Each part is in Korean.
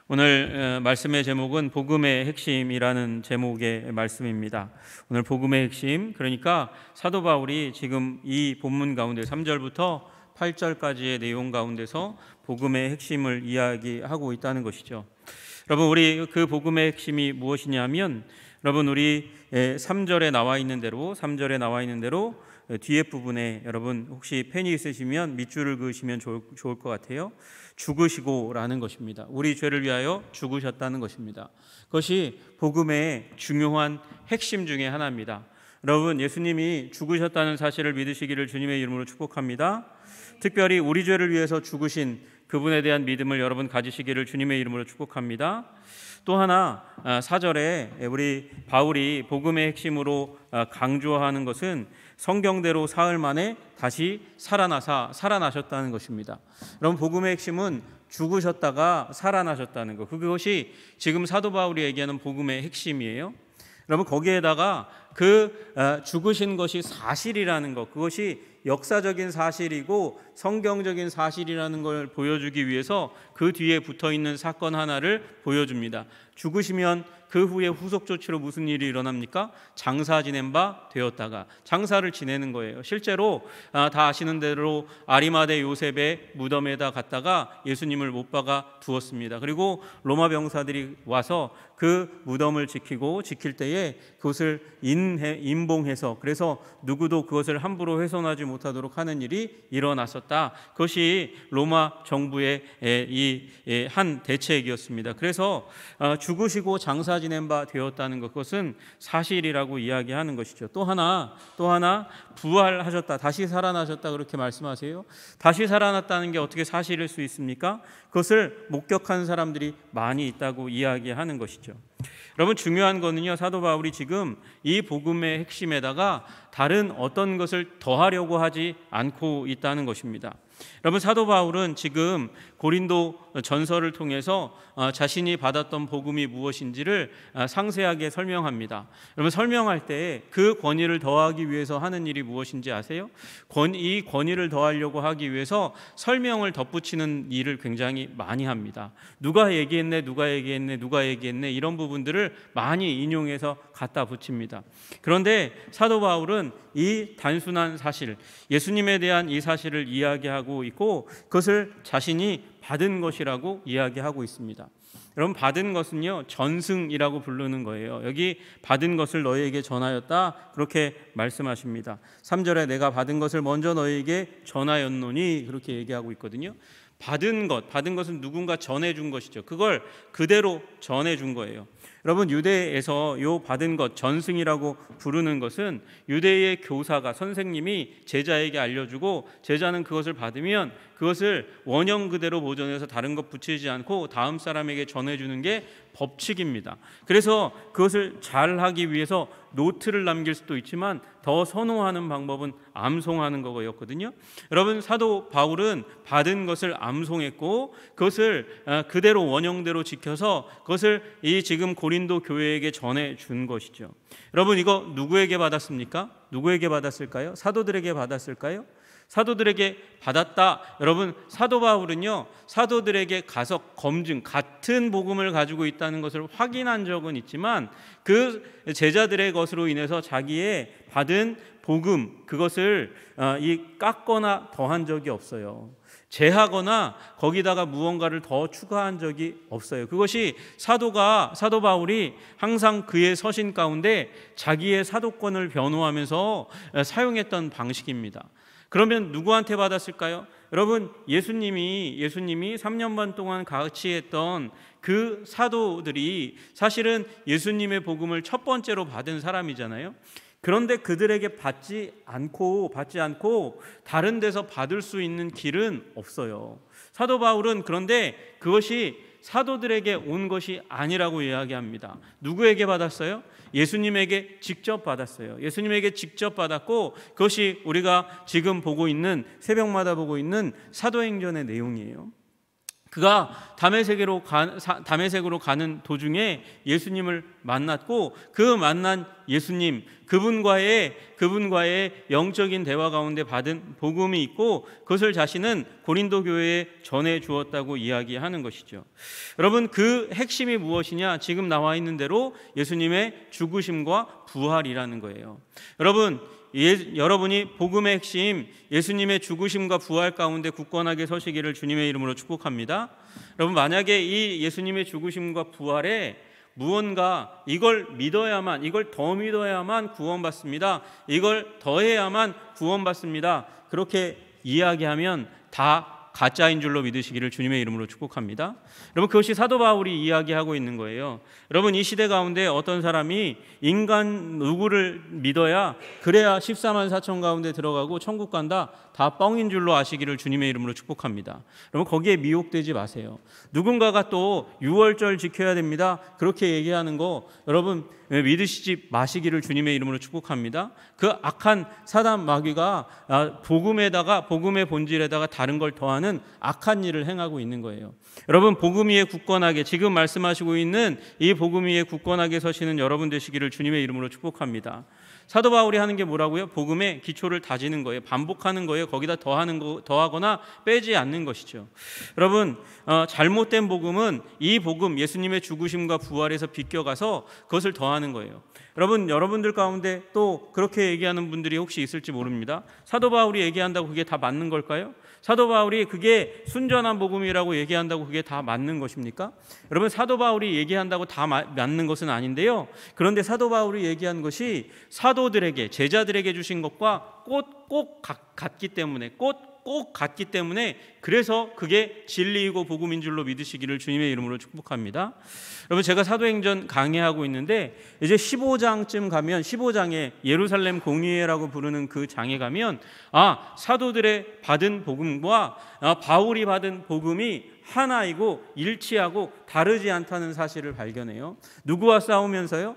오늘 말씀의 제목은 복음의 핵심이라는 제목의 말씀입니다. 오늘 복음의 핵심, 그러니까 사도 바울이 지금 이 본문 가운데 3절부터 8절까지의 내용 가운데서 복음의 핵심을 이야기하고 있다는 것이죠. 여러분, 우리 그 복음의 핵심이 무엇이냐면, 여러분, 우리 3절에 나와 있는 대로 뒤에 부분에 여러분 혹시 펜이 있으시면 밑줄을 그으시면 좋을 것 같아요. 죽으시고라는 것입니다. 우리 죄를 위하여 죽으셨다는 것입니다. 그것이 복음의 중요한 핵심 중에 하나입니다. 여러분, 예수님이 죽으셨다는 사실을 믿으시기를 주님의 이름으로 축복합니다. 특별히 우리 죄를 위해서 죽으신 그분에 대한 믿음을 여러분 가지시기를 주님의 이름으로 축복합니다. 또 하나 4절에 우리 바울이 복음의 핵심으로 강조하는 것은 성경대로 사흘 만에 다시 살아나셨다는 것입니다. 여러분, 복음의 핵심은 죽으셨다가 살아나셨다는 것, 그것이 지금 사도 바울이 얘기하는 복음의 핵심이에요. 여러분, 거기에다가 그 죽으신 것이 사실이라는 것, 그것이 역사적인 사실이고 성경적인 사실이라는 걸 보여주기 위해서 그 뒤에 붙어있는 사건 하나를 보여줍니다. 죽으시면 그 후에 후속 조치로 무슨 일이 일어납니까? 장사 지낸 바 되었다가 장사를 지내는 거예요. 실제로 다 아시는 대로 아리마대 요셉의 무덤에다 갔다가 예수님을 못 박아 두었습니다. 그리고 로마 병사들이 와서 그 무덤을 지킬 때에 그것을 인봉해서, 그래서 누구도 그것을 함부로 훼손하지 못하도록 하는 일이 일어났었다. 그것이 로마 정부의 이 한 대책이었습니다. 그래서 죽으시고 장사 지낸 바 되었다는 것, 그것은 사실이라고 이야기하는 것이죠. 또 하나 부활하셨다, 다시 살아나셨다, 그렇게 말씀하세요. 다시 살아났다는 게 어떻게 사실일 수 있습니까? 그것을 목격한 사람들이 많이 있다고 이야기하는 것이죠. 여러분, 중요한 거는요, 사도 바울이 지금 이 복음의 핵심에다가 다른 어떤 것을 더하려고 하지 않고 있다는 것입니다. 여러분, 사도 바울은 지금 고린도 전서를 통해서 자신이 받았던 복음이 무엇인지를 상세하게 설명합니다. 여러분, 설명할 때 그 권위를 더하기 위해서 하는 일이 무엇인지 아세요? 이 권위를 더하려고 하기 위해서 설명을 덧붙이는 일을 굉장히 많이 합니다. 누가 얘기했네 이런 부분들을 많이 인용해서 갖다 붙입니다. 그런데 사도 바울은 이 단순한 사실, 예수님에 대한 이 사실을 이야기하고 있고 그것을 자신이 받은 것이라고 이야기하고 있습니다. 여러분, 받은 것은요, 전승이라고 부르는 거예요. 여기 받은 것을 너희에게 전하였다, 그렇게 말씀하십니다. 3절에 내가 받은 것을 먼저 너희에게 전하였노니, 그렇게 얘기하고 있거든요. 받은 것은 누군가 전해준 것이죠. 그걸 그대로 전해준 거예요. 여러분, 유대에서 요 받은 것, 전승이라고 부르는 것은 유대의 교사가, 선생님이 제자에게 알려주고 제자는 그것을 받으면 그것을 원형 그대로 보존해서 다른 것 붙이지 않고 다음 사람에게 전해주는 게 법칙입니다. 그래서 그것을 잘 하기 위해서 노트를 남길 수도 있지만 더 선호하는 방법은 암송하는 거였거든요. 여러분, 사도 바울은 받은 것을 암송했고 그것을 그대로 원형대로 지켜서 그것을 이 지금 고린도 교회에게 전해준 것이죠. 여러분, 이거 누구에게 받았습니까? 누구에게 받았을까요? 사도들에게 받았을까요? 사도들에게 받았다. 여러분, 사도 바울은요, 사도들에게 가서 같은 복음을 가지고 있다는 것을 확인한 적은 있지만 그 제자들의 것으로 인해서 자기의 받은 복음, 그것을 깎거나 더한 적이 없어요. 제하거나 거기다가 무언가를 더 추가한 적이 없어요. 그것이 사도 바울이 항상 그의 서신 가운데 자기의 사도권을 변호하면서 사용했던 방식입니다. 그러면 누구한테 받았을까요? 여러분, 예수님이 3년 반 동안 같이 했던 그 사도들이 사실은 예수님의 복음을 첫 번째로 받은 사람이잖아요. 그런데 그들에게 받지 않고 다른 데서 받을 수 있는 길은 없어요. 사도 바울은 그런데 그것이 사도들에게 온 것이 아니라고 이야기합니다. 누구에게 받았어요? 예수님에게 직접 받았어요. 예수님에게 직접 받았고 그것이 우리가 지금 새벽마다 보고 있는 사도행전의 내용이에요. 그가 다메섹으로 가는 도중에 예수님을 만났고, 그 만난 예수님, 그분과의 영적인 대화 가운데 받은 복음이 있고, 그것을 자신은 고린도 교회에 전해 주었다고 이야기하는 것이죠. 여러분, 그 핵심이 무엇이냐? 지금 나와 있는 대로 예수님의 죽으심과 부활이라는 거예요. 여러분이 복음의 핵심, 예수님의 죽으심과 부활 가운데 굳건하게 서시기를 주님의 이름으로 축복합니다. 여러분, 만약에 이 예수님의 죽으심과 부활에 무언가 이걸 믿어야만, 이걸 더 믿어야만 구원받습니다, 이걸 더해야만 구원받습니다, 그렇게 이야기하면 다 가짜인 줄로 믿으시기를 주님의 이름으로 축복합니다. 여러분, 그것이 사도 바울이 이야기하고 있는 거예요. 여러분, 이 시대 가운데 어떤 사람이 인간 누구를 믿어야 그래야 14만 4천 가운데 들어가고 천국 간다, 다 뻥인 줄로 아시기를 주님의 이름으로 축복합니다. 여러분, 거기에 미혹되지 마세요. 누군가가 또 6월절 지켜야 됩니다, 그렇게 얘기하는 거 여러분 믿으시지 마시기를 주님의 이름으로 축복합니다. 그 악한 사단 마귀가 복음의 본질에다가 다른 걸 더하는 악한 일을 행하고 있는 거예요. 여러분, 복음 위에 굳건하게, 지금 말씀하시고 있는 이 복음 위에 굳건하게 서시는 여러분 되시기를 주님의 이름으로 축복합니다. 사도 바울이 하는 게 뭐라고요? 복음의 기초를 다지는 거예요. 반복하는 거예요. 거기다 더하거나 빼지 않는 것이죠. 여러분, 잘못된 복음은 이 복음, 예수님의 죽으심과 부활에서 비껴가서 그것을 더하는 거예요. 여러분들 가운데 또 그렇게 얘기하는 분들이 혹시 있을지 모릅니다. 사도 바울이 얘기한다고 그게 다 맞는 걸까요? 사도 바울이 그게 순전한 복음이라고 얘기한다고 그게 다 맞는 것입니까? 여러분, 사도 바울이 얘기한다고 다 맞는 것은 아닌데요. 그런데 사도 바울이 얘기한 것이 사도들에게, 제자들에게 주신 것과 꼭 같기 때문에 그래서 그게 진리이고 복음인 줄로 믿으시기를 주님의 이름으로 축복합니다. 여러분, 제가 사도행전 강의하고 있는데 이제 15장쯤 가면, 15장에 예루살렘 공의회라고 부르는 그 장에 가면 사도들의 받은 복음과 바울이 받은 복음이 하나이고 일치하고 다르지 않다는 사실을 발견해요. 누구와 싸우면서요?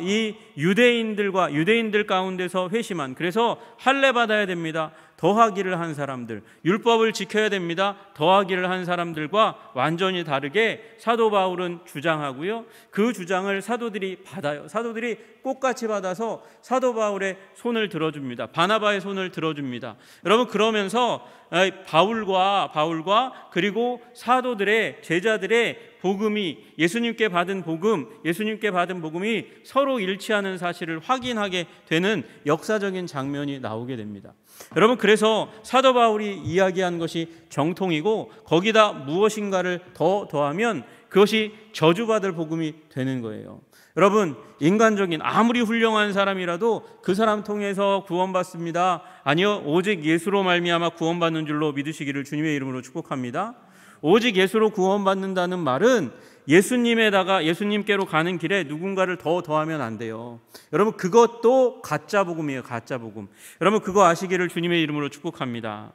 이 유대인들 가운데서 회심한, 그래서 할례 받아야 됩니다, 더하기를 한 사람들, 율법을 지켜야 됩니다, 더하기를 한 사람들과 완전히 다르게 사도 바울은 주장하고요. 그 주장을 사도들이 받아요. 사도들이 꽃같이 받아서 사도 바울의 손을 들어줍니다. 바나바의 손을 들어줍니다. 여러분, 그러면서 바울과 그리고 사도들의, 제자들의 복음이, 예수님께 받은 복음이 서로 일치하는 사실을 확인하게 되는 역사적인 장면이 나오게 됩니다. 여러분, 그래서 사도 바울이 이야기한 것이 정통이고, 거기다 무엇인가를 더하면 그것이 저주받을 복음이 되는 거예요. 여러분, 인간적인 아무리 훌륭한 사람이라도 그 사람 통해서 구원받습니다, 아니요, 오직 예수로 말미암아 구원받는 줄로 믿으시기를 주님의 이름으로 축복합니다. 오직 예수로 구원받는다는 말은 예수님께로 가는 길에 누군가를 더하면 안 돼요. 여러분, 그것도 가짜 복음이에요. 가짜 복음. 여러분, 그거 아시기를 주님의 이름으로 축복합니다.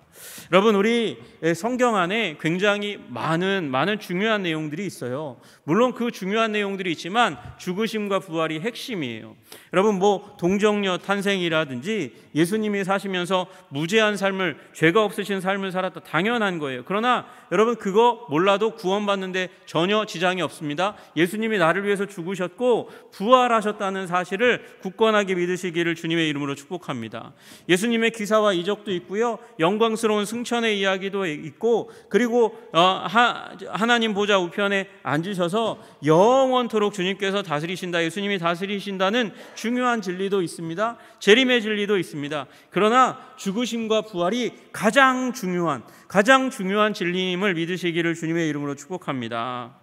여러분, 우리 성경 안에 굉장히 많은 중요한 내용들이 있어요. 물론 그 중요한 내용들이 있지만 죽으심과 부활이 핵심이에요. 여러분, 동정녀 탄생이라든지 예수님이 사시면서 무죄한 삶을, 죄가 없으신 삶을 살았다, 당연한 거예요. 그러나 여러분, 그거 몰라도 구원받는데 전혀 지장이 없습니다. 예수님이 나를 위해서 죽으셨고 부활하셨다는 사실을 굳건하게 믿으시기를 주님의 이름으로 축복합니다. 예수님의 기사와 이적도 있고요, 영광스러운 승천의 이야기도 있고, 그리고 하나님 보좌 우편에 앉으셔서 영원토록 주님께서 다스리신다, 예수님이 다스리신다는 중요한 진리도 있습니다. 재림의 진리도 있습니다. 그러나 죽으심과 부활이 가장 중요한 진리임을 믿으시기를 주님의 이름으로 축복합니다.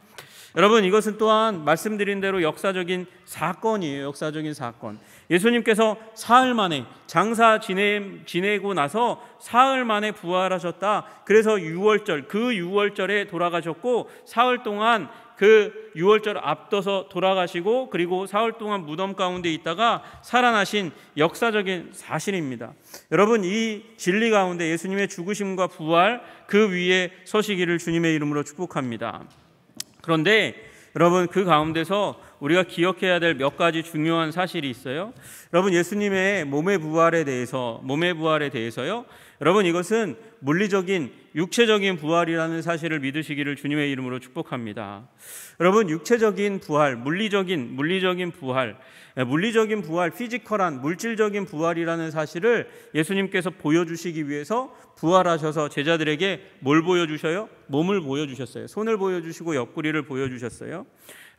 여러분, 이것은 또한 말씀드린 대로 역사적인 사건이에요. 역사적인 사건. 예수님께서 사흘 만에, 장사 지내고 나서 사흘 만에 부활하셨다. 그래서 6월절, 그 6월절에 돌아가셨고, 사흘 동안 그 6월절 앞둬서 돌아가시고, 그리고 사흘 동안 무덤 가운데 있다가 살아나신 역사적인 사실입니다. 여러분, 이 진리 가운데 예수님의 죽으심과 부활, 그 위에 서시기를 주님의 이름으로 축복합니다. 그런데 여러분, 그 가운데서 우리가 기억해야 될 몇 가지 중요한 사실이 있어요. 여러분, 예수님의 몸의 부활에 대해서요, 여러분, 이것은 물리적인 육체적인 부활이라는 사실을 믿으시기를 주님의 이름으로 축복합니다. 여러분, 육체적인 부활, 물리적인 부활, 물리적인 부활, 피지컬한 물질적인 부활이라는 사실을 예수님께서 보여주시기 위해서 부활하셔서 제자들에게 뭘 보여주셔요? 몸을 보여주셨어요. 손을 보여주시고 옆구리를 보여주셨어요.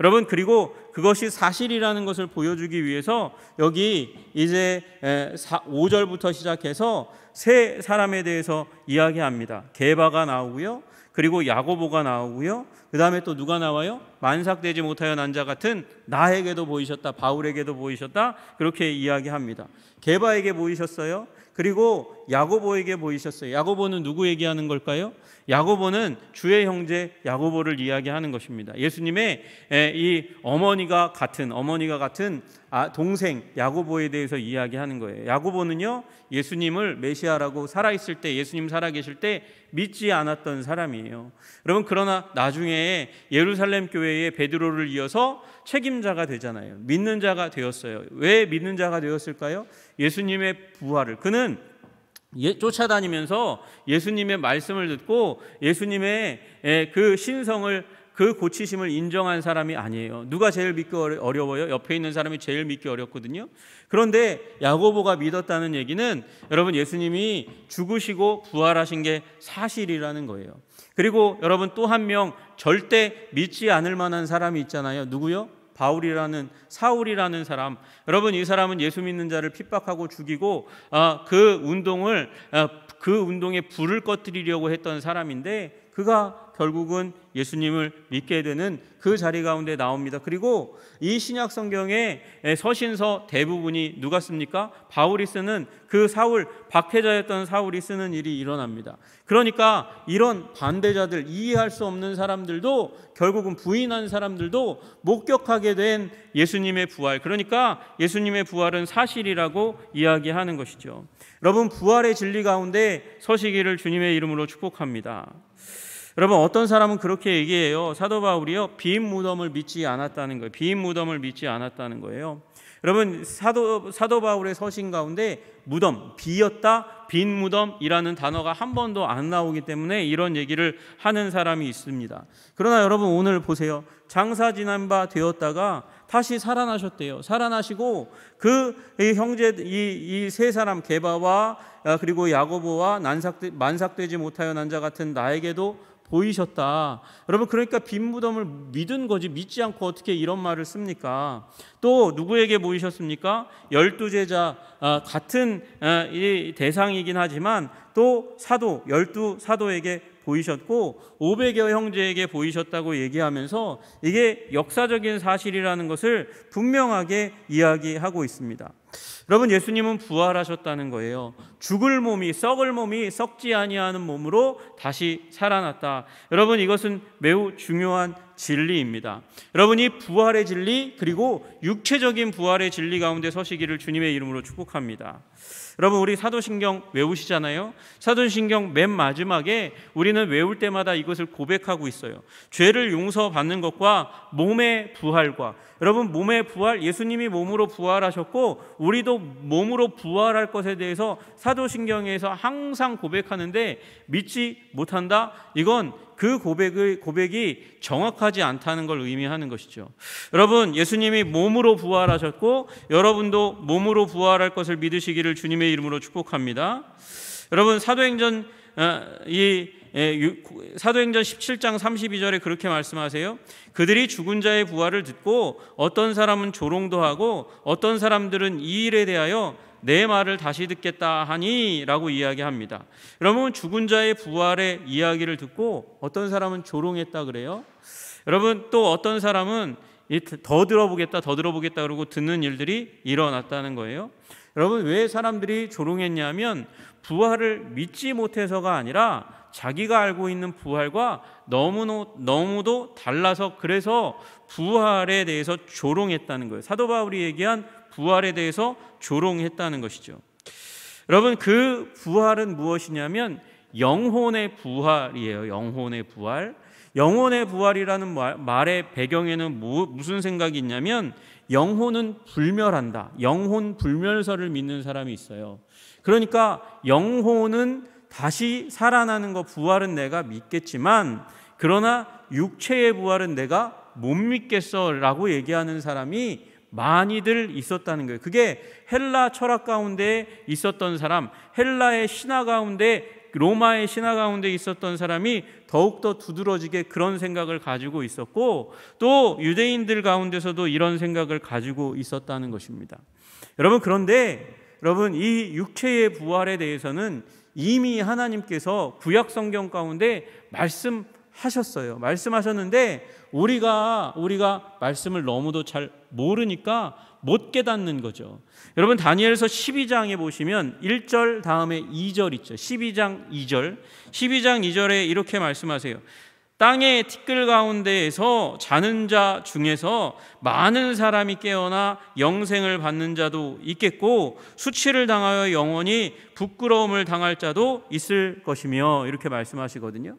여러분, 그리고 그것이 사실이라는 것을 보여주기 위해서 여기 이제 5절부터 시작해서 세 사람에 대해서 이야기합니다. 게바가 나오고요, 그리고 야고보가 나오고요, 그 다음에 또 누가 나와요? 만삭되지 못하여 난 자 같은 나에게도 보이셨다, 바울에게도 보이셨다, 그렇게 이야기합니다. 게바에게 보이셨어요. 그리고 야고보에게 보이셨어요. 야고보는 누구 얘기하는 걸까요? 야고보는 주의 형제 야고보를 이야기하는 것입니다. 예수님의 이 어머니가 같은 동생 야고보에 대해서 이야기하는 거예요. 야고보는요, 예수님을 메시아라고 살아있을 때, 예수님 살아계실 때 믿지 않았던 사람이에요. 여러분, 그러나 나중에 예루살렘 교회의 베드로를 이어서 책임자가 되잖아요. 믿는 자가 되었어요. 왜 믿는 자가 되었을까요? 예수님의 부활을. 그는 쫓아다니면서 예수님의 말씀을 듣고 예수님의 그 신성을, 그 고치심을 인정한 사람이 아니에요. 누가 제일 믿기 어려워요? 옆에 있는 사람이 제일 믿기 어렵거든요. 그런데 야고보가 믿었다는 얘기는 여러분, 예수님이 죽으시고 부활하신 게 사실이라는 거예요. 그리고 여러분, 또 한 명 절대 믿지 않을 만한 사람이 있잖아요. 누구요? 사울이라는 사람. 여러분, 이 사람은 예수 믿는 자를 핍박하고 죽이고 그 운동에 불을 꺼뜨리려고 했던 사람인데, 그가 결국은 예수님을 믿게 되는 그 자리 가운데 나옵니다. 그리고 이 신약 성경의 서신서 대부분이 누가 씁니까? 바울이 쓰는, 그 사울, 박해자였던 사울이 쓰는 일이 일어납니다. 그러니까 이런 반대자들, 이해할 수 없는 사람들도, 결국은 부인한 사람들도 목격하게 된 예수님의 부활, 그러니까 예수님의 부활은 사실이라고 이야기하는 것이죠. 여러분, 부활의 진리 가운데 서시기를 주님의 이름으로 축복합니다. 여러분, 어떤 사람은 그렇게 얘기해요. 사도 바울이요, 빈 무덤을 믿지 않았다는 거예요. 빈 무덤을 믿지 않았다는 거예요. 여러분, 사도 바울의 서신 가운데 무덤, 비었다, 빈 무덤이라는 단어가 한 번도 안 나오기 때문에 이런 얘기를 하는 사람이 있습니다. 그러나 여러분, 오늘 보세요. 장사 지난 바 되었다가 다시 살아나셨대요. 살아나시고 그 형제, 이 세 사람, 게바와 그리고 야고보와 만삭되지 못하여 난 자 같은 나에게도 보이셨다. 여러분, 그러니까 빈 무덤을 믿은 거지, 믿지 않고 어떻게 이런 말을 씁니까? 또 누구에게 보이셨습니까? 12제자 같은 이 대상이긴 하지만 또 사도, 12사도에게 보이셨고 500여 형제에게 보이셨다고 얘기하면서 이게 역사적인 사실이라는 것을 분명하게 이야기하고 있습니다. 여러분, 예수님은 부활하셨다는 거예요. 죽을 몸이, 썩을 몸이 썩지 아니하는 몸으로 다시 살아났다. 여러분, 이것은 매우 중요한 진리입니다. 여러분, 이 부활의 진리, 그리고 육체적인 부활의 진리 가운데 서시기를 주님의 이름으로 축복합니다. 여러분, 우리 사도신경 외우시잖아요. 사도신경 맨 마지막에 우리는 외울 때마다 이것을 고백하고 있어요. 죄를 용서받는 것과 몸의 부활과, 여러분, 몸의 부활, 예수님이 몸으로 부활하셨고 우리도 몸으로 부활할 것에 대해서 사도신경에서 항상 고백하는데, 믿지 못한다? 이건 그 고백이 정확하지 않다는 걸 의미하는 것이죠. 여러분, 예수님이 몸으로 부활하셨고 여러분도 몸으로 부활할 것을 믿으시기를 주님의 이름으로 축복합니다. 여러분, 사도행전 17장 32절에 그렇게 말씀하세요. 그들이 죽은 자의 부활을 듣고 어떤 사람은 조롱도 하고 어떤 사람들은 이 일에 대하여 내 말을 다시 듣겠다 하니 라고 이야기합니다. 여러분, 죽은 자의 부활의 이야기를 듣고 어떤 사람은 조롱했다 그래요. 여러분, 또 어떤 사람은 더 들어보겠다 그러고 듣는 일들이 일어났다는 거예요. 여러분, 왜 사람들이 조롱했냐면 부활을 믿지 못해서가 아니라 자기가 알고 있는 부활과 너무도 달라서, 그래서 부활에 대해서 조롱했다는 거예요. 사도 바울이 얘기한 부활에 대해서 조롱했다는 것이죠. 여러분, 그 부활은 무엇이냐면 영혼의 부활이에요. 영혼의 부활. 영혼의 부활이라는 말의 배경에는 무슨 생각이 있냐면 영혼은 불멸한다. 영혼 불멸설을 믿는 사람이 있어요. 그러니까 영혼은 다시 살아나는 거, 부활은 내가 믿겠지만 그러나 육체의 부활은 내가 못 믿겠어 라고 얘기하는 사람이 많이들 있었다는 거예요. 그게 헬라 철학 가운데 있었던 사람, 헬라의 신화 가운데, 로마의 신화 가운데 있었던 사람이 더욱더 두드러지게 그런 생각을 가지고 있었고, 또 유대인들 가운데서도 이런 생각을 가지고 있었다는 것입니다. 여러분, 그런데 여러분, 이 육체의 부활에 대해서는 이미 하나님께서 구약 성경 가운데 말씀하셨는데 우리가 말씀을 너무도 잘 모르니까 못 깨닫는 거죠. 여러분, 다니엘서 12장에 보시면 1절 다음에 2절 있죠. 12장 2절에 이렇게 말씀하세요. 땅의 티끌 가운데에서 자는 자 중에서 많은 사람이 깨어나 영생을 받는 자도 있겠고 수치를 당하여 영원히 부끄러움을 당할 자도 있을 것이며, 이렇게 말씀하시거든요.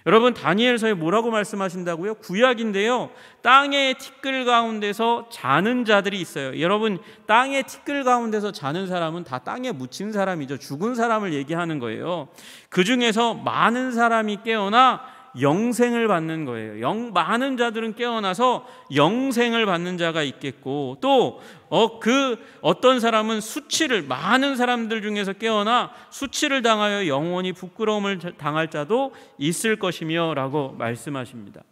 여러분, 다니엘서에 뭐라고 말씀하신다고요? 구약인데요, 땅의 티끌 가운데서 자는 자들이 있어요. 여러분, 땅의 티끌 가운데서 자는 사람은 다 땅에 묻힌 사람이죠. 죽은 사람을 얘기하는 거예요. 그 중에서 많은 사람이 깨어나 영생을 받는 거예요. 많은 자들은 깨어나서 영생을 받는 자가 있겠고, 또 어떤 사람은 많은 사람들 중에서 깨어나 수치를 당하여 영원히 부끄러움을 당할 자도 있을 것이며 라고 말씀하십니다.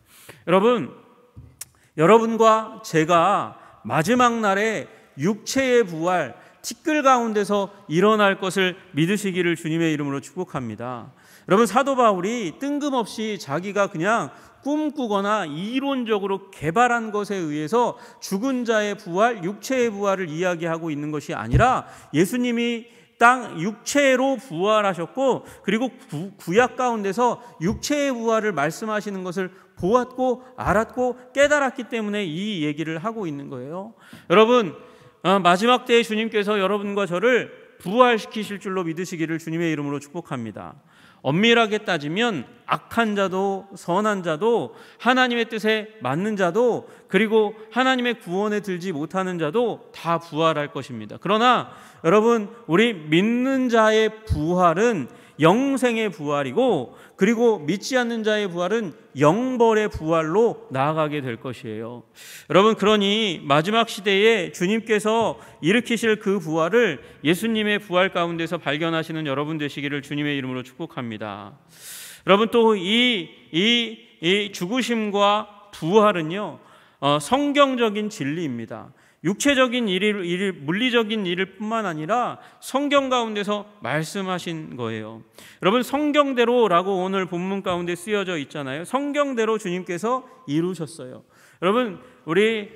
여러분과 제가 마지막 날에 육체의 부활, 티끌 가운데서 일어날 것을 믿으시기를 주님의 이름으로 축복합니다. 여러분, 사도 바울이 뜬금없이 자기가 그냥 꿈꾸거나 이론적으로 개발한 것에 의해서 죽은 자의 부활, 육체의 부활을 이야기하고 있는 것이 아니라 예수님이 육체로 부활하셨고, 그리고 구약 가운데서 육체의 부활을 말씀하시는 것을 보았고 알았고 깨달았기 때문에 이 얘기를 하고 있는 거예요. 여러분, 마지막 때에 주님께서 여러분과 저를 부활시키실 줄로 믿으시기를 주님의 이름으로 축복합니다. 엄밀하게 따지면 악한 자도 선한 자도 하나님의 뜻에 맞는 자도 그리고 하나님의 구원에 들지 못하는 자도 다 부활할 것입니다. 그러나 여러분, 우리 믿는 자의 부활은 영생의 부활이고, 그리고 믿지 않는 자의 부활은 영벌의 부활로 나아가게 될 것이에요. 여러분, 그러니 마지막 시대에 주님께서 일으키실 그 부활을 예수님의 부활 가운데서 발견하시는 여러분 되시기를 주님의 이름으로 축복합니다. 여러분, 또 이 죽으심과 부활은요, 성경적인 진리입니다. 육체적인 물리적인 일일 뿐만 아니라 성경 가운데서 말씀하신 거예요. 여러분, 성경대로라고 오늘 본문 가운데 쓰여져 있잖아요. 성경대로 주님께서 이루셨어요. 여러분, 우리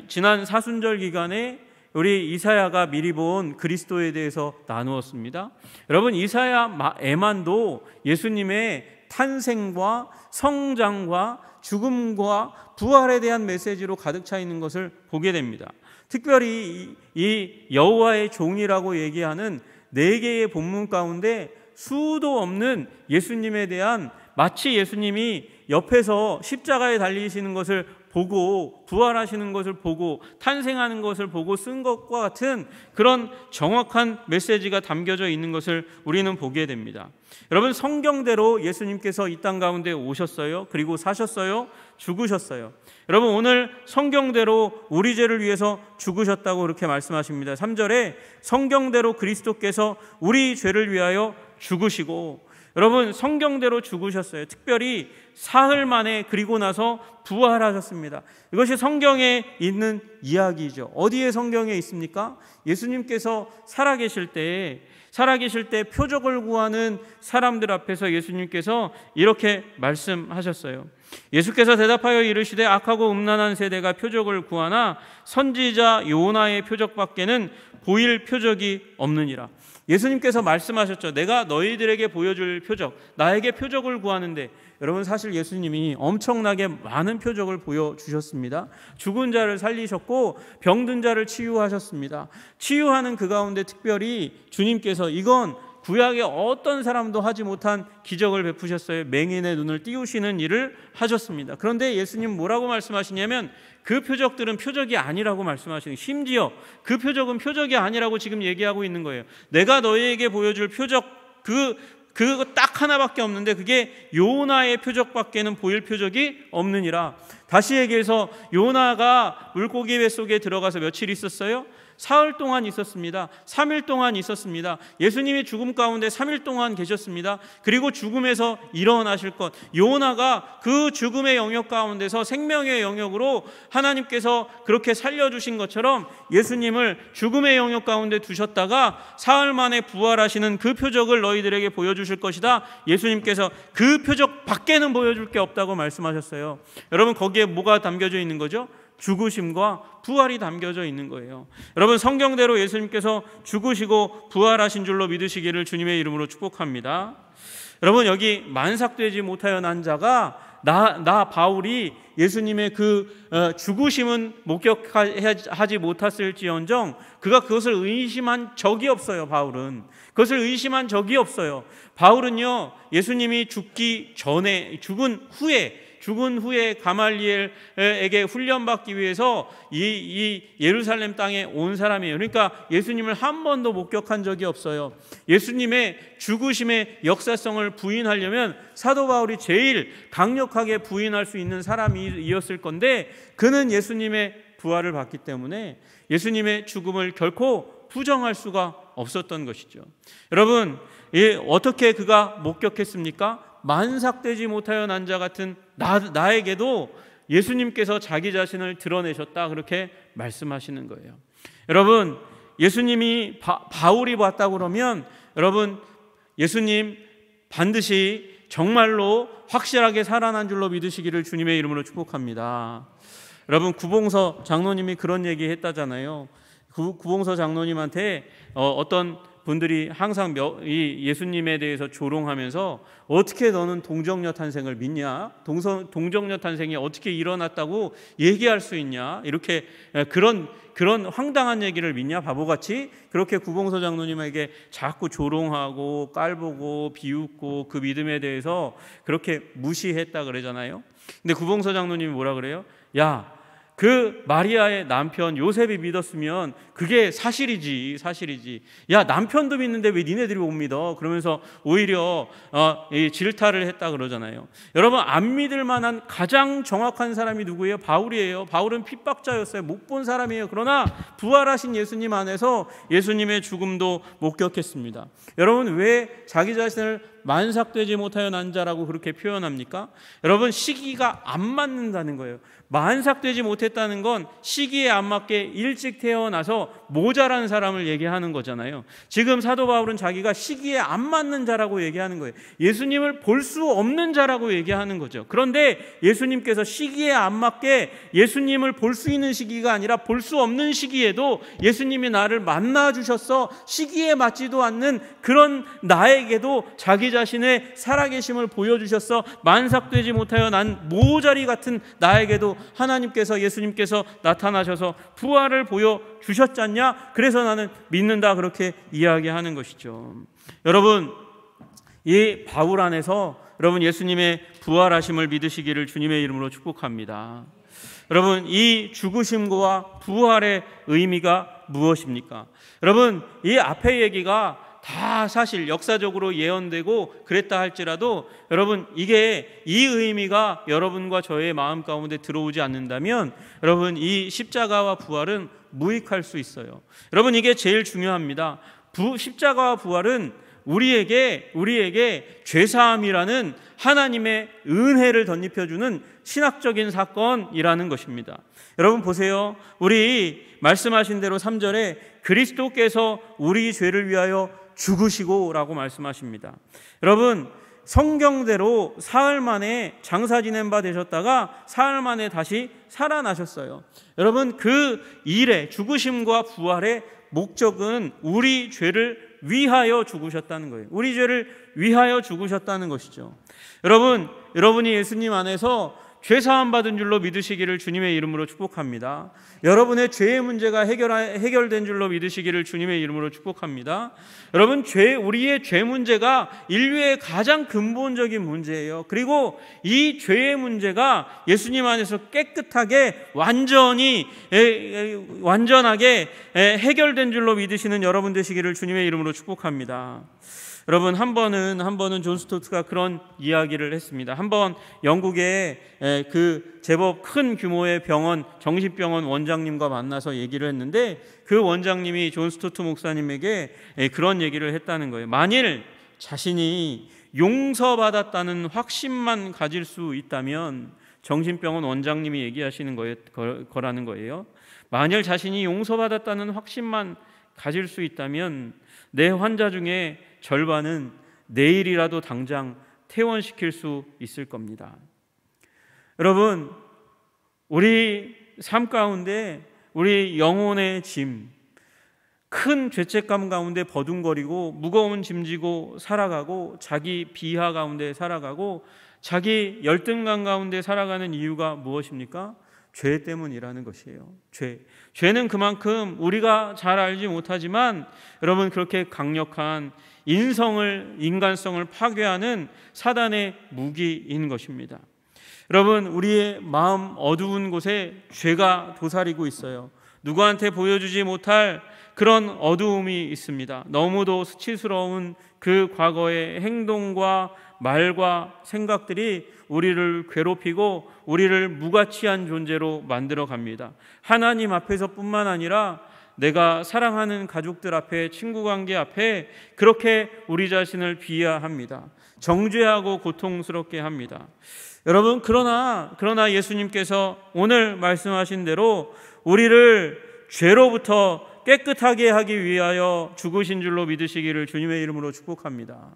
지난 사순절 기간에 우리 이사야가 미리 본 그리스도에 대해서 나누었습니다. 여러분, 이사야 에만도 예수님의 탄생과 성장과 죽음과 부활에 대한 메시지로 가득 차 있는 것을 보게 됩니다. 특별히 이 여호와의 종이라고 얘기하는 4개의 본문 가운데 수도 없는 예수님에 대한, 마치 예수님이 옆에서 십자가에 달리시는 것을 보고 부활하시는 것을 보고 탄생하는 것을 보고 쓴 것과 같은 그런 정확한 메시지가 담겨져 있는 것을 우리는 보게 됩니다. 여러분, 성경대로 예수님께서 이 땅 가운데 오셨어요. 그리고 사셨어요. 죽으셨어요. 여러분, 오늘 성경대로 우리 죄를 위해서 죽으셨다고 그렇게 말씀하십니다. 3절에 성경대로 그리스도께서 우리 죄를 위하여 죽으시고, 여러분, 성경대로 죽으셨어요. 특별히 사흘 만에, 그리고 나서 부활하셨습니다. 이것이 성경에 있는 이야기죠. 어디에 성경에 있습니까? 예수님께서 살아계실 때 표적을 구하는 사람들 앞에서 예수님께서 이렇게 말씀하셨어요. 예수께서 대답하여 이르시되 악하고 음란한 세대가 표적을 구하나 선지자 요나의 표적밖에는 보일 표적이 없느니라. 예수님께서 말씀하셨죠. 내가 너희들에게 보여줄 표적, 나에게 표적을 구하는데, 여러분, 사실 예수님이 엄청나게 많은 표적을 보여주셨습니다. 죽은 자를 살리셨고 병든 자를 치유하셨습니다. 치유하는 그 가운데 특별히 주님께서 이건 구약의 어떤 사람도 하지 못한 기적을 베푸셨어요. 맹인의 눈을 띄우시는 일을 하셨습니다. 그런데 예수님 뭐라고 말씀하시냐면 그 표적들은 표적이 아니라고 말씀하시는, 심지어 그 표적은 표적이 아니라고 지금 얘기하고 있는 거예요. 내가 너희에게 보여줄 표적, 그 그거 딱 하나밖에 없는데 그게 요나의 표적밖에는 보일 표적이 없느니라. 다시 얘기해서 요나가 물고기 뱃속에 들어가서 며칠 있었어요? 사흘 동안 있었습니다. 3일 동안 있었습니다. 예수님이 죽음 가운데 3일 동안 계셨습니다. 그리고 죽음에서 일어나실 것, 요나가 그 죽음의 영역 가운데서 생명의 영역으로 하나님께서 그렇게 살려주신 것처럼 예수님을 죽음의 영역 가운데 두셨다가 사흘 만에 부활하시는 그 표적을 너희들에게 보여주실 것이다. 예수님께서 그 표적 밖에는 보여줄 게 없다고 말씀하셨어요. 여러분, 거기에 뭐가 담겨져 있는 거죠? 죽으심과 부활이 담겨져 있는 거예요. 여러분, 성경대로 예수님께서 죽으시고 부활하신 줄로 믿으시기를 주님의 이름으로 축복합니다. 여러분, 여기 만삭되지 못하여 난 자가 나 바울이 예수님의 그 죽으심은 목격하지 못했을지언정 그가 그것을 의심한 적이 없어요. 바울은 그것을 의심한 적이 없어요. 바울은요, 예수님이 죽은 후에 가말리엘에게 훈련받기 위해서 이 예루살렘 땅에 온 사람이에요. 그러니까 예수님을 한 번도 목격한 적이 없어요. 예수님의 죽으심의 역사성을 부인하려면 사도 바울이 제일 강력하게 부인할 수 있는 사람이었을 건데 그는 예수님의 부활을 봤기 때문에 예수님의 죽음을 결코 부정할 수가 없었던 것이죠. 여러분, 어떻게 그가 목격했습니까? 만삭되지 못하여 난 자 같은 나에게도 예수님께서 자기 자신을 드러내셨다, 그렇게 말씀하시는 거예요. 여러분, 예수님이 바울이 봤다고 그러면 여러분, 예수님 반드시 정말로 확실하게 살아난 줄로 믿으시기를 주님의 이름으로 축복합니다. 여러분, 구봉서 장로님이 그런 얘기 했다잖아요. 구봉서 장로님한테 어떤 분들이 항상 이 예수님에 대해서 조롱하면서 어떻게 너는 동정녀 탄생을 믿냐? 동정녀 탄생이 어떻게 일어났다고 얘기할 수 있냐? 이렇게 그런 황당한 얘기를 믿냐? 바보같이 그렇게 구봉서 장로님에게 자꾸 조롱하고 깔보고 비웃고 그 믿음에 대해서 그렇게 무시했다 그러잖아요. 근데 구봉서 장로님이 뭐라 그래요? 야, 그 마리아의 남편 요셉이 믿었으면 그게 사실이지. 야, 남편도 믿는데 왜 니네들이 못 믿어? 그러면서 오히려 질타를 했다 그러잖아요. 여러분, 안 믿을 만한 가장 정확한 사람이 누구예요? 바울이에요. 바울은 핍박자였어요. 못 본 사람이에요. 그러나 부활하신 예수님 안에서 예수님의 죽음도 목격했습니다. 여러분, 왜 자기 자신을 만삭되지 못하여 난 자라고 그렇게 표현합니까? 여러분, 시기가 안 맞는다는 거예요. 만삭되지 못했다는 건 시기에 안 맞게 일찍 태어나서 모자란 사람을 얘기하는 거잖아요. 지금 사도 바울은 자기가 시기에 안 맞는 자라고 얘기하는 거예요. 예수님을 볼 수 없는 자라고 얘기하는 거죠. 그런데 예수님께서 시기에 안 맞게 예수님을 볼 수 있는 시기가 아니라 볼 수 없는 시기에도 예수님이 나를 만나 주셔서 시기에 맞지도 않는 그런 나에게도 자기 자신의 살아계심을 보여주셔서 만삭되지 못하여 난 모자리 같은 나에게도 하나님께서, 예수님께서 나타나셔서 부활을 보여주셨지 않냐? 그래서 나는 믿는다, 그렇게 이야기하는 것이죠. 여러분, 이 바울 안에서 여러분 예수님의 부활하심을 믿으시기를 주님의 이름으로 축복합니다. 여러분, 이 죽으심과 부활의 의미가 무엇입니까? 여러분, 이 앞의 얘기가 다 사실 역사적으로 예언되고 그랬다 할지라도 여러분, 이게 이 의미가 여러분과 저의 마음 가운데 들어오지 않는다면 여러분, 이 십자가와 부활은 무익할 수 있어요. 여러분, 이게 제일 중요합니다. 십자가와 부활은 우리에게 죄사함이라는 하나님의 은혜를 덧입혀주는 신학적인 사건이라는 것입니다. 여러분 보세요. 우리 말씀하신 대로 3절에 그리스도께서 우리 죄를 위하여 죽으시고 라고 말씀하십니다. 여러분, 성경대로 사흘 만에 장사 지낸 바 되셨다가 사흘 만에 다시 살아나셨어요. 여러분, 그 일의 죽으심과 부활의 목적은 우리 죄를 위하여 죽으셨다는 거예요. 우리 죄를 위하여 죽으셨다는 것이죠. 여러분이 예수님 안에서 죄사함 받은 줄로 믿으시기를 주님의 이름으로 축복합니다. 여러분의 죄의 문제가 해결된 줄로 믿으시기를 주님의 이름으로 축복합니다. 여러분, 우리의 죄 문제가 인류의 가장 근본적인 문제예요. 그리고 이 죄의 문제가 예수님 안에서 깨끗하게 완전하게 해결된 줄로 믿으시는 여러분 되시기를 주님의 이름으로 축복합니다. 여러분 한 번은 존 스토트가 그런 이야기를 했습니다. 한번 영국의 그 제법 큰 규모의 병원, 정신병원 원장님과 만나서 얘기를 했는데 그 원장님이 존 스토트 목사님에게 그런 얘기를 했다는 거예요. 만일 자신이 용서받았다는 확신만 가질 수 있다면, 정신병원 원장님이 얘기하시는 거라는 거예요. 만일 자신이 용서받았다는 확신만 가질 수 있다면 내 환자 중에 절반은 내일이라도 당장 퇴원시킬 수 있을 겁니다. 여러분, 우리 삶 가운데 우리 영혼의 짐, 큰 죄책감 가운데 버둥거리고 무거운 짐 지고 살아가고 자기 비하 가운데 살아가고 자기 열등감 가운데 살아가는 이유가 무엇입니까? 죄 때문이라는 것이에요. 죄는 그만큼 우리가 잘 알지 못하지만 여러분 그렇게 강력한 인간성을 파괴하는 사단의 무기인 것입니다. 여러분, 우리의 마음 어두운 곳에 죄가 도사리고 있어요. 누구한테 보여주지 못할 그런 어두움이 있습니다. 너무도 수치스러운 그 과거의 행동과 말과 생각들이 우리를 괴롭히고 우리를 무가치한 존재로 만들어 갑니다. 하나님 앞에서뿐만 아니라 내가 사랑하는 가족들 앞에, 친구 관계 앞에 그렇게 우리 자신을 비하합니다. 정죄하고 고통스럽게 합니다. 여러분, 그러나 예수님께서 오늘 말씀하신 대로 우리를 죄로부터 깨끗하게 하기 위하여 죽으신 줄로 믿으시기를 주님의 이름으로 축복합니다.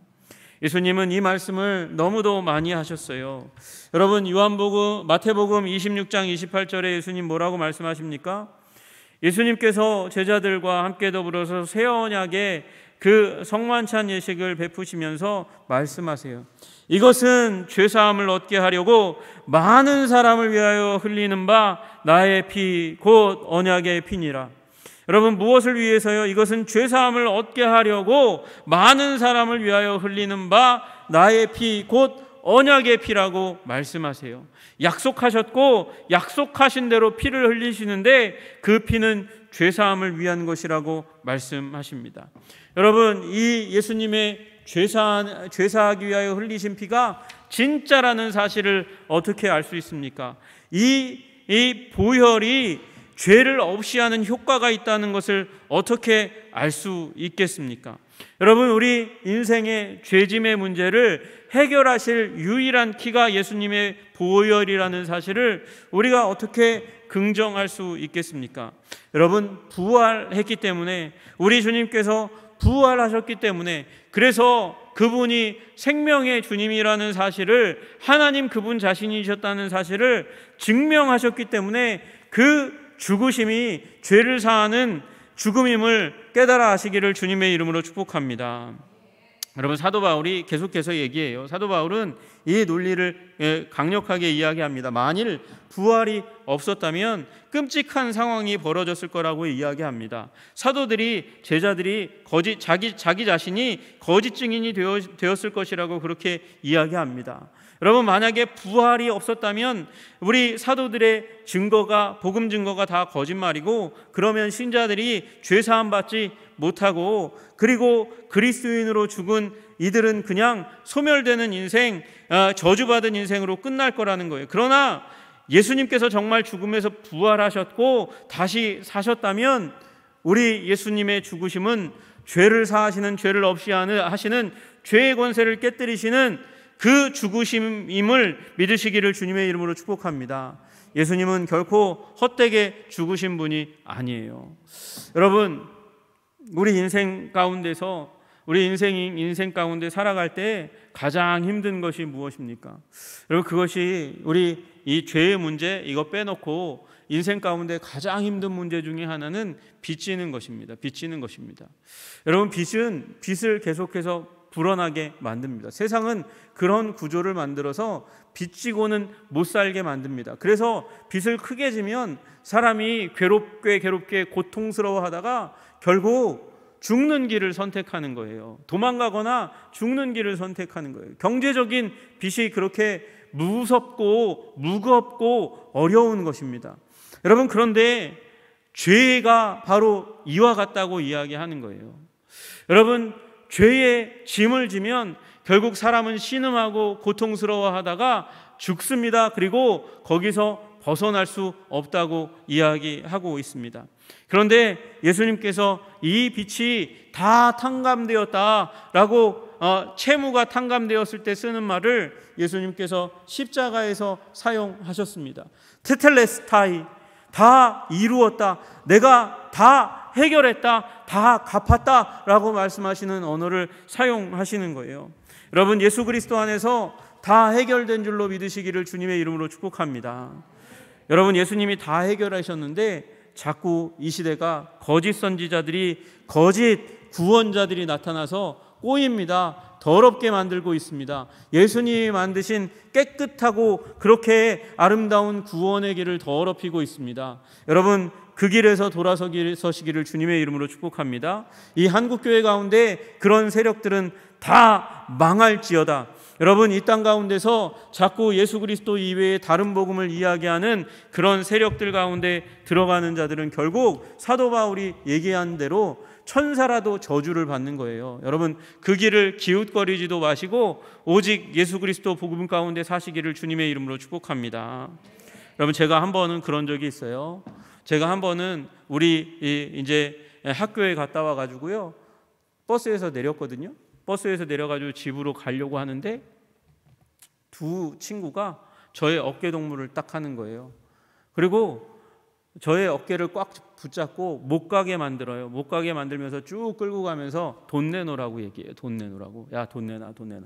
예수님은 이 말씀을 너무도 많이 하셨어요. 여러분, 마태복음 26장 28절에 예수님 뭐라고 말씀하십니까? 예수님께서 제자들과 함께 더불어서 새 언약의 그 성만찬 예식을 베푸시면서 말씀하세요. 이것은 죄사함을 얻게 하려고 많은 사람을 위하여 흘리는 바 나의 피 곧 언약의 피니라. 여러분, 무엇을 위해서요? 이것은 죄사함을 얻게 하려고 많은 사람을 위하여 흘리는 바 나의 피 곧 언약의 피라고 말씀하세요. 약속하셨고 약속하신 대로 피를 흘리시는데 그 피는 죄사함을 위한 것이라고 말씀하십니다. 여러분, 이 예수님의 죄사하기 위하여 흘리신 피가 진짜라는 사실을 어떻게 알 수 있습니까? 이 보혈이 죄를 없이 하는 효과가 있다는 것을 어떻게 알 수 있겠습니까? 여러분, 우리 인생의 죄짐의 문제를 해결하실 유일한 키가 예수님의 보혈이라는 사실을 우리가 어떻게 긍정할 수 있겠습니까? 여러분, 부활했기 때문에, 우리 주님께서 부활하셨기 때문에, 그래서 그분이 생명의 주님이라는 사실을, 하나님 그분 자신이셨다는 사실을 증명하셨기 때문에 그 죽으심이 죄를 사하는 죽음임을 깨달아 하시기를 주님의 이름으로 축복합니다. 여러분, 사도 바울이 계속해서 얘기해요. 사도 바울은 이 논리를 강력하게 이야기합니다. 만일 부활이 없었다면 끔찍한 상황이 벌어졌을 거라고 이야기합니다. 제자들이 자기 자신이 거짓 증인이 되었을 것이라고 그렇게 이야기합니다. 여러분, 만약에 부활이 없었다면 우리 사도들의 복음 증거가 다 거짓말이고, 그러면 신자들이 죄사함 받지 못하고, 그리고 그리스도인으로 죽은 이들은 그냥 소멸되는 인생, 저주받은 인생으로 끝날 거라는 거예요. 그러나 예수님께서 정말 죽음에서 부활하셨고 다시 사셨다면 우리 예수님의 죽으심은 죄를 사하시는, 죄를 없이 하시는 죄의 권세를 깨뜨리시는 그 죽으심임을 믿으시기를 주님의 이름으로 축복합니다. 예수님은 결코 헛되게 죽으신 분이 아니에요. 여러분, 우리 인생 가운데 살아갈 때 가장 힘든 것이 무엇입니까? 여러분, 그것이 우리 이 죄의 문제, 이거 빼놓고 인생 가운데 가장 힘든 문제 중에 하나는 빚지는 것입니다. 여러분, 빚을 계속해서 불어나게 만듭니다. 세상은 그런 구조를 만들어서 빚지고는 못 살게 만듭니다. 그래서 빚을 크게 지면 사람이 괴롭게 고통스러워하다가 결국 죽는 길을 선택하는 거예요. 도망가거나 죽는 길을 선택하는 거예요. 경제적인 빚이 그렇게 무섭고 무겁고 어려운 것입니다. 여러분, 그런데 죄가 바로 이와 같다고 이야기하는 거예요. 여러분, 죄의 짐을 지면 결국 사람은 신음하고 고통스러워하다가 죽습니다. 그리고 거기서 벗어날 수 없다고 이야기하고 있습니다. 그런데 예수님께서 이 빛이 다 탕감되었다라고 채무가 탕감되었을 때 쓰는 말을 예수님께서 십자가에서 사용하셨습니다. 테텔레스타이, 다 이루었다, 내가 다 해결했다, 다 갚았다라고 말씀하시는 언어를 사용하시는 거예요. 여러분, 예수 그리스도 안에서 다 해결된 줄로 믿으시기를 주님의 이름으로 축복합니다. 여러분, 예수님이 다 해결하셨는데 자꾸 이 시대가 거짓 선지자들이, 거짓 구원자들이 나타나서 꼬입니다. 더럽게 만들고 있습니다. 예수님이 만드신 깨끗하고 그렇게 아름다운 구원의 길을 더럽히고 있습니다. 여러분, 그 길에서 돌아서시기를 주님의 이름으로 축복합니다. 이 한국교회 가운데 그런 세력들은 다 망할지어다. 여러분, 이 땅 가운데서 자꾸 예수 그리스도 이외에 다른 복음을 이야기하는 그런 세력들 가운데 들어가는 자들은 결국 사도 바울이 얘기한 대로 천사라도 저주를 받는 거예요. 여러분, 그 길을 기웃거리지도 마시고 오직 예수 그리스도 복음 가운데 사시기를 주님의 이름으로 축복합니다. 여러분, 제가 한 번은 그런 적이 있어요. 제가 한 번은 우리 이제 학교에 갔다 와가지고요, 버스에서 내렸거든요. 버스에서 내려가지고 집으로 가려고 하는데 두 친구가 저의 어깨 동무를 딱 하는 거예요. 그리고 저의 어깨를 꽉 붙잡고 못 가게 만들어요. 못 가게 만들면서 쭉 끌고 가면서 돈 내놓으라고 얘기해요. 돈 내놓으라고. 야, 돈 내놔, 돈 내놔.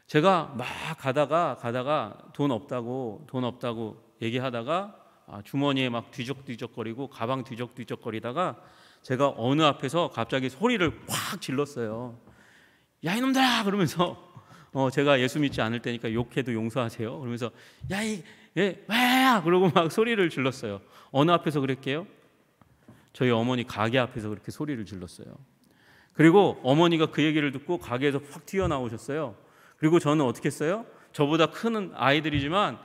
제가 막 가다가 돈 없다고 얘기하다가 주머니에 막 뒤적뒤적거리고 가방 뒤적뒤적거리다가 제가 어느 앞에서 갑자기 소리를 확 질렀어요. 야, 이놈들아! 그러면서 제가 예수 믿지 않을 때니까 욕해도 용서하세요. 그러면서 야, 왜야? 그러고 막 소리를 질렀어요. 어느 앞에서 그랬게요? 저희 어머니 가게 앞에서 그렇게 소리를 질렀어요. 그리고 어머니가 그 얘기를 듣고 가게에서 확 튀어나오셨어요. 그리고 저는 어떻게 했어요? 저보다 큰 아이들이지만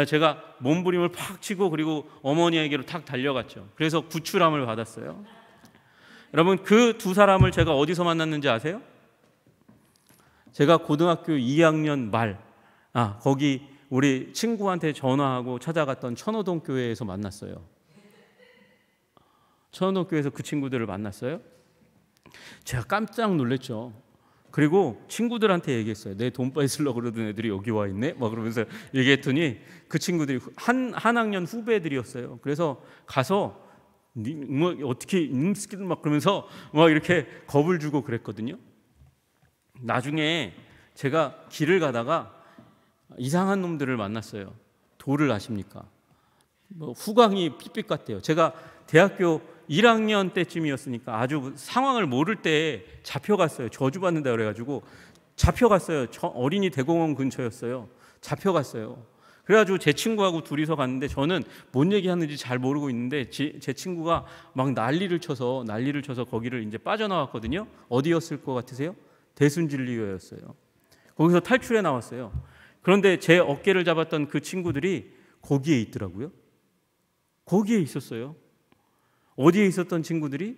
제가 몸부림을 팍 치고 그리고 어머니에게로 탁 달려갔죠. 그래서 구출함을 받았어요. 여러분, 그 두 사람을 제가 어디서 만났는지 아세요? 제가 고등학교 2학년 말 거기 우리 친구한테 전화하고 찾아갔던 천호동 교회에서 만났어요. 천호동 교회에서 그 친구들을 만났어요. 제가 깜짝 놀랐죠. 그리고 친구들한테 얘기했어요. 내 돈 뺏으려고 그러던 애들이 여기 와 있네? 막 그러면서 얘기했더니 그 친구들이 한 학년 후배들이었어요. 그래서 가서 뭐 어떻게 막 그러면서 막 이렇게 겁을 주고 그랬거든요. 나중에 제가 길을 가다가 이상한 놈들을 만났어요. 도를 아십니까? 후광이 삐삐 같대요. 제가 대학교 1학년 때쯤이었으니까 아주 상황을 모를 때 잡혀갔어요. 저주받는다 그래가지고 잡혀갔어요. 어린이 대공원 근처였어요. 잡혀갔어요. 그래가지고 제 친구하고 둘이서 갔는데 저는 뭔 얘기하는지 잘 모르고 있는데 제 친구가 막 난리를 쳐서 거기를 이제 빠져나왔거든요. 어디였을 것 같으세요? 대순진리교였어요. 거기서 탈출해 나왔어요. 그런데 제 어깨를 잡았던 그 친구들이 거기에 있더라고요. 거기에 있었어요. 어디에 있었던 친구들이?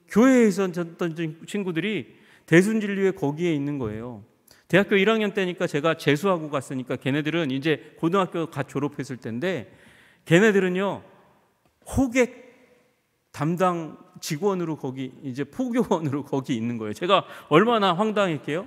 교회에 있었던 친구들이 대순진리교에 거기에 있는 거예요. 대학교 1학년 때니까 제가 재수하고 갔으니까 걔네들은 이제 고등학교 갓 졸업했을 때인데 걔네들은요 호객 담당 직원으로 거기 이제 포교원으로 거기 있는 거예요. 제가 얼마나 황당했게요.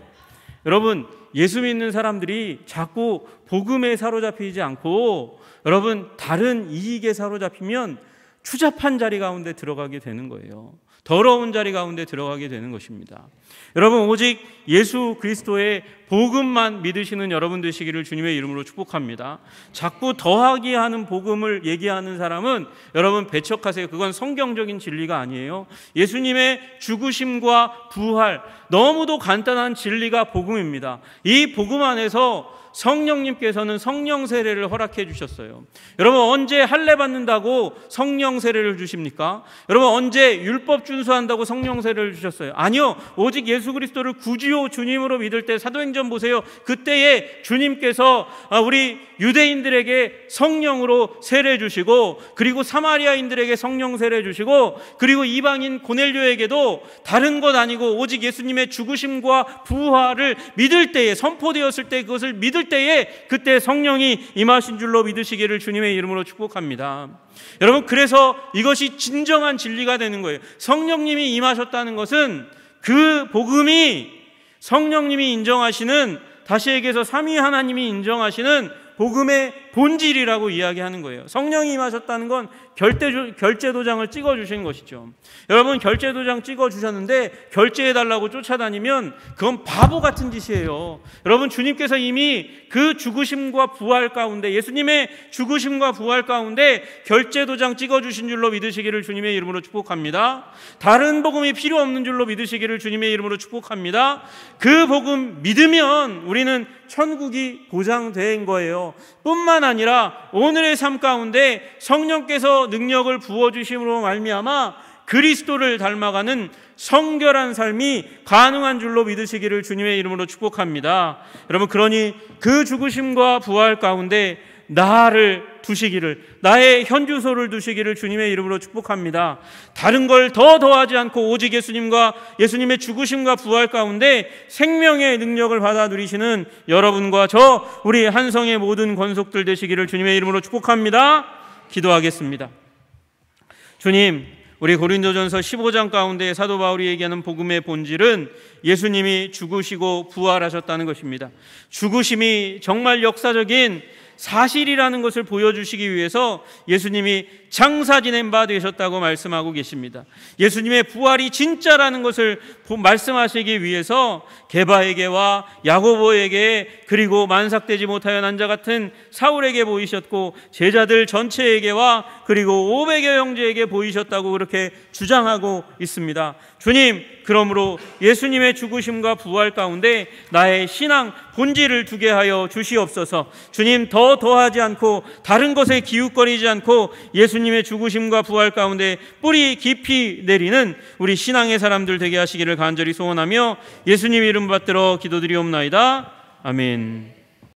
여러분, 예수 믿는 사람들이 자꾸 복음에 사로잡히지 않고 여러분 다른 이익에 사로잡히면 추잡한 자리 가운데 들어가게 되는 거예요. 더러운 자리 가운데 들어가게 되는 것입니다. 여러분, 오직 예수 그리스도의 복음만 믿으시는 여러분 되시기를 주님의 이름으로 축복합니다. 자꾸 더하기 하는 복음을 얘기하는 사람은 여러분 배척하세요. 그건 성경적인 진리가 아니에요. 예수님의 죽으심과 부활, 너무도 간단한 진리가 복음입니다. 이 복음 안에서 성령님께서는 성령 세례를 허락해 주셨어요. 여러분, 언제 할례 받는다고 성령 세례를 주십니까? 여러분, 언제 율법 준수한다고 성령 세례를 주셨어요? 아니요. 오직 예수 그리스도를 구주요 주님으로 믿을 때 사도행전 사도행전 보세요. 그때에 주님께서 우리 유대인들에게 성령으로 세례 주시고, 그리고 사마리아인들에게 성령 세례 주시고, 그리고 이방인 고넬료에게도 다른 것 아니고 오직 예수님의 죽으심과 부활을 믿을 때에, 선포되었을 때, 그것을 믿을 때에 그때 성령이 임하신 줄로 믿으시기를 주님의 이름으로 축복합니다. 여러분, 그래서 이것이 진정한 진리가 되는 거예요. 성령님이 임하셨다는 것은 그 복음이 성령님이 인정하시는, 다시 얘기해서 삼위 하나님이 인정하시는 복음의 본질이라고 이야기하는 거예요. 성령이 임하셨다는 건 결제도장을 찍어주신 것이죠. 여러분, 결제도장 찍어주셨는데 결제해달라고 쫓아다니면 그건 바보 같은 짓이에요. 여러분, 주님께서 이미 그 죽으심과 부활 가운데, 예수님의 죽으심과 부활 가운데 결제도장 찍어주신 줄로 믿으시기를 주님의 이름으로 축복합니다. 다른 복음이 필요 없는 줄로 믿으시기를 주님의 이름으로 축복합니다. 그 복음 믿으면 우리는 천국이 보장된 거예요. 뿐만 아니라 오늘의 삶 가운데 성령께서 능력을 부어주심으로 말미암아 그리스도를 닮아가는 성결한 삶이 가능한 줄로 믿으시기를 주님의 이름으로 축복합니다. 여러분, 그러니 그 죽으심과 부활 가운데 나를 두시기를, 나의 현주소를 두시기를 주님의 이름으로 축복합니다. 다른 걸 더하지 않고 오직 예수님과 예수님의 죽으심과 부활 가운데 생명의 능력을 받아 누리시는 여러분과 저 우리 한성의 모든 권속들 되시기를 주님의 이름으로 축복합니다. 기도하겠습니다. 주님, 우리 고린도전서 15장 가운데 사도 바울이 얘기하는 복음의 본질은 예수님이 죽으시고 부활하셨다는 것입니다. 죽으심이 정말 역사적인 사실이라는 것을 보여주시기 위해서 예수님이 장사 지낸 바 되셨다고 말씀하고 계십니다. 예수님의 부활이 진짜라는 것을 말씀하시기 위해서 게바에게와 야고보에게, 그리고 만삭되지 못하여 난 자 같은 사울에게 보이셨고 제자들 전체에게와 그리고 500여 형제에게 보이셨다고 그렇게 주장하고 있습니다. 주님, 그러므로 예수님의 죽으심과 부활 가운데 나의 신앙 본질을 두게 하여 주시옵소서. 주님, 더하지 않고 다른 것에 기웃거리지 않고 예수님의 죽으심과 부활 가운데 뿌리 깊이 내리는 우리 신앙의 사람들 되게 하시기를 간절히 소원하며 예수님 이름 받들어 기도드리옵나이다. 아멘.